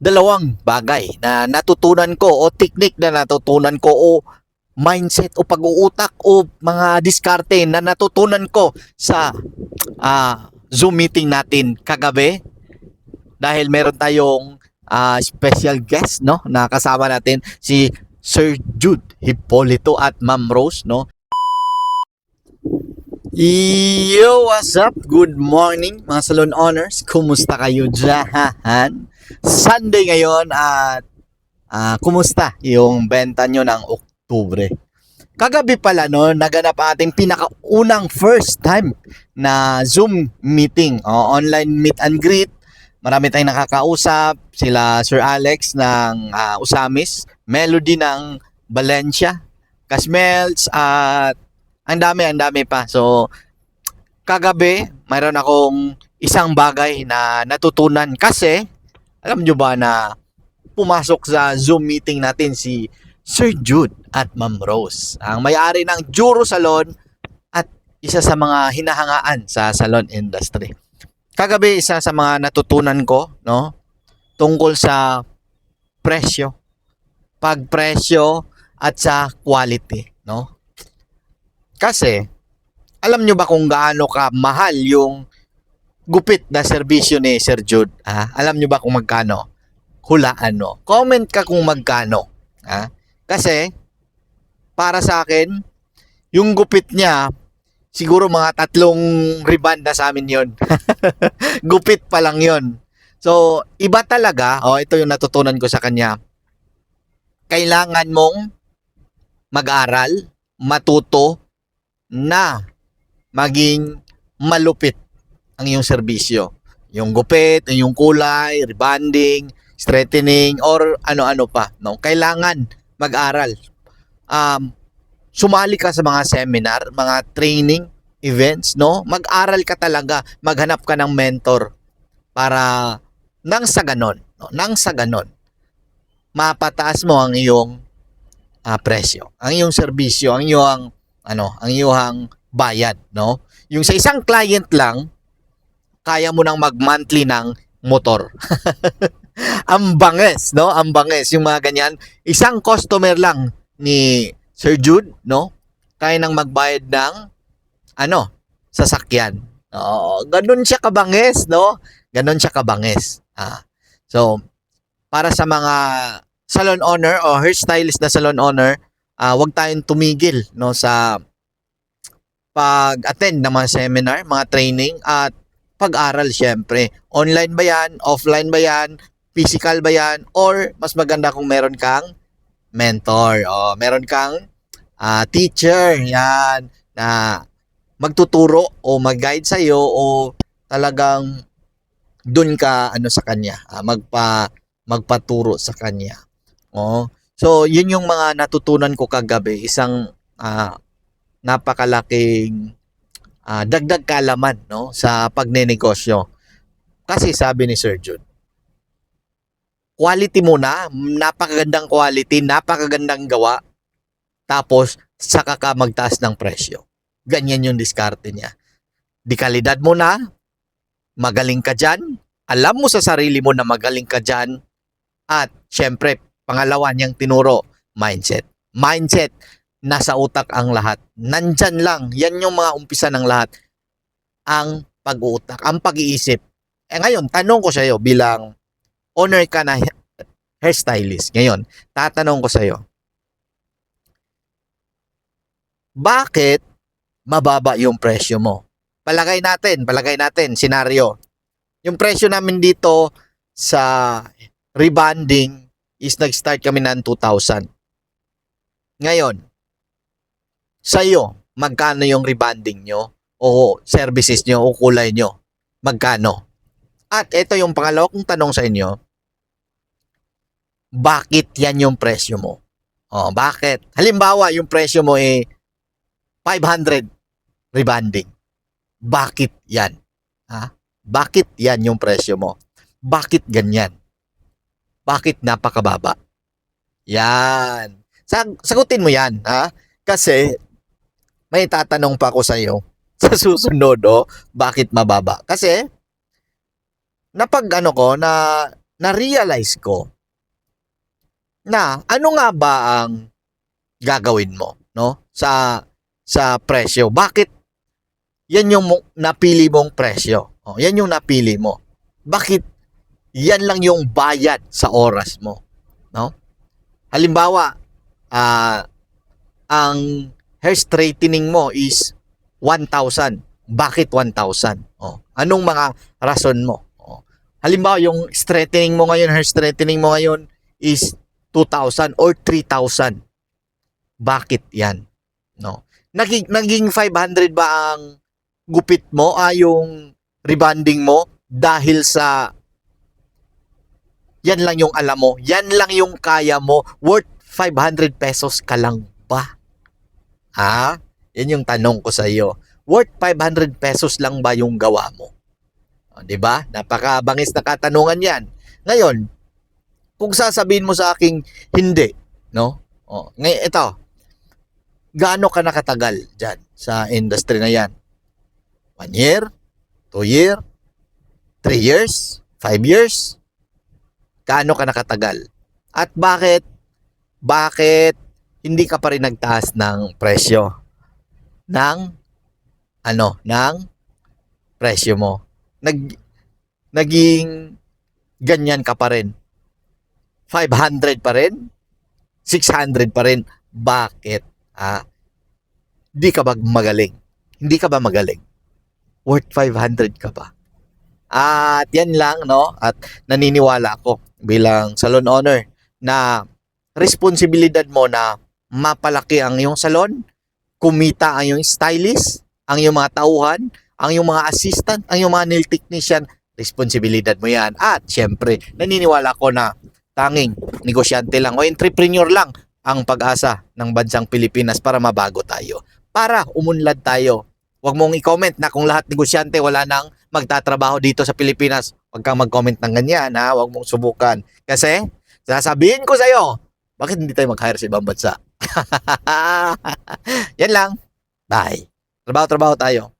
dalawang bagay na natutunan ko o technique na natutunan ko o mindset o pag-uutak o mga diskarte na natutunan ko sa Zoom meeting natin kagabi dahil meron tayong special guest no na kasama natin si Sir Jude Hipolito at Ma'am Rose no. Yo, what's up? Good morning mga salon owners. Kumusta kayo dyan? Sunday ngayon at kumusta yung benta nyo ng Oktubre? Kagabi pala no, naganap ating pinakaunang first time na Zoom meeting, online meet and greet. Marami tayong nakakausap, sila Sir Alex ng Usamis, Melody ng Valencia, Casmelts at ang dami pa. So, kagabi, mayroon akong isang bagay na natutunan kasi, alam nyo ba na pumasok sa Zoom meeting natin si Sir Jude at Ma'am Rose, ang may-ari ng Juro Salon at isa sa mga hinahangaan sa salon industry. Kagabi, isa sa mga natutunan ko, no, tungkol sa presyo, pagpresyo at sa quality, no? Kasi, alam nyo ba kung gaano ka mahal yung gupit na serbisyo ni Sir Jude? Alam nyo ba kung magkano? Hulaan mo. Comment ka kung magkano. Kasi, para sa akin, yung gupit niya, siguro mga 3 riband na sa amin yon. Gupit pa lang yon. So, iba talaga. Ito yung natutunan ko sa kanya. Kailangan mong mag-aral, matuto, na maging malupit ang iyong serbisyo. Yung gupit, yung kulay, rebonding, straightening, or ano-ano pa. No? Kailangan mag-aral. Sumali ka sa mga seminar, mga training, events. No? Mag-aral ka talaga. Maghanap ka ng mentor para nang sa ganon, mapataas mo ang iyong presyo, ang iyong serbisyo, ang iyong bayad, no? Yung sa isang client lang, kaya mo nang mag-monthly ng motor. Ang banges, no? Ang banges yung mga ganyan. Isang customer lang ni Sir Jude, no? Kaya nang magbayad ng sasakyan. Ganun siya kabanges, no? Ganun siya kabanges. So, para sa mga salon owner o hairstylist na salon owner, wag tayong tumigil no sa pag-attend ng mga seminar, mga training at pag-aral syempre. Online ba yan? Offline ba yan? Physical ba yan? Or mas maganda kung meron kang mentor o meron kang teacher yan na magtuturo o mag-guide sa iyo o talagang dun ka sa kanya, magpaturo sa kanya. So, yun yung mga natutunan ko kagabi. Isang napakalaking dagdag kaalaman no, sa pagnenegosyo. Kasi sabi ni Sir Jude, quality muna, napakagandang quality, napakagandang gawa, tapos saka ka magtaas ng presyo. Ganyan yung diskarte niya. Di kalidad mo na, magaling ka dyan, alam mo sa sarili mo na magaling ka dyan, at syempre, pangalawa niyang tinuro, mindset. Mindset, nasa utak ang lahat. Nandyan lang. Yan yung mga umpisa ng lahat. Ang pag-uutak, ang pag-iisip. Ngayon, tanong ko sa iyo bilang owner ka na hairstylist. Ngayon, tatanong ko sa iyo, bakit mababa yung presyo mo? Palagay natin, senaryo. Yung presyo namin dito sa rebonding is nag-start kami ng 2,000. Ngayon, sa iyo, magkano yung rebonding nyo o services nyo o kulay nyo? Magkano? At ito yung pangalawa kong tanong sa inyo, bakit yan yung presyo mo? Bakit? Halimbawa, yung presyo mo 500 rebonding. Bakit yan? Bakit yan yung presyo mo? Bakit ganyan? Bakit napakababa? Yan. Sagutin mo yan, Kasi may tatanong pa ako sa iyo sa susunod, bakit mababa? Kasi na-realize ko na ano nga ba ang gagawin mo, no? Sa presyo. Bakit yan yung napili mong presyo? Oh, yan yung napili mo. Bakit yan lang yung bayad sa oras mo, no? Halimbawa, ang hair straightening mo is 1,000. Bakit 1,000? Oh, anong mga rason mo? Oh. Halimbawa, yung straightening mo ngayon, hair straightening mo ngayon is 2,000 or 3,000. Bakit yan? No? Naging 500 ba ang gupit mo, yung rebonding mo dahil sa yan lang yung alam mo, yan lang yung kaya mo, worth 500 pesos ka lang ba? Yan yung tanong ko sa iyo. Worth 500 pesos lang ba yung gawa mo? O, 'di ba? Napakabangis na katanungan 'yan. Ngayon, kung sasabihin mo sa aking hindi, no? Ngayon ito. Gaano ka nakatagal diyan sa industry na 'yan? 1 year? 2 year? 3 years? 5 years? Gaano ka nakatagal? At bakit hindi ka pa rin nagtaas ng presyo ng ng presyo mo? Naging ganyan ka pa rin. 500 pa rin? 600 pa rin? Bakit? Hindi ka ba magaling? Hindi ka ba magaling? Worth 500 ka ba? At yan lang, no? At naniniwala ako bilang salon owner na responsibilidad mo na mapalaki ang iyong salon, kumita ang iyong stylist, ang iyong mga tauhan, ang iyong mga assistant, ang iyong mga nail technician, responsibilidad mo yan. At syempre, naniniwala ko na tanging negosyante lang o entrepreneur lang ang pag-asa ng bansang Pilipinas para mabago tayo, para umunlad tayo. Huwag mong i-comment na kung lahat negosyante wala nang magtatrabaho dito sa Pilipinas. Huwag kang mag-comment ng ganyan, ha? Huwag mong subukan. Kasi, sasabihin ko sa'yo, bakit hindi tayo mag-hire sa ibang bansa? Yan lang. Bye. Trabaho-trabaho tayo.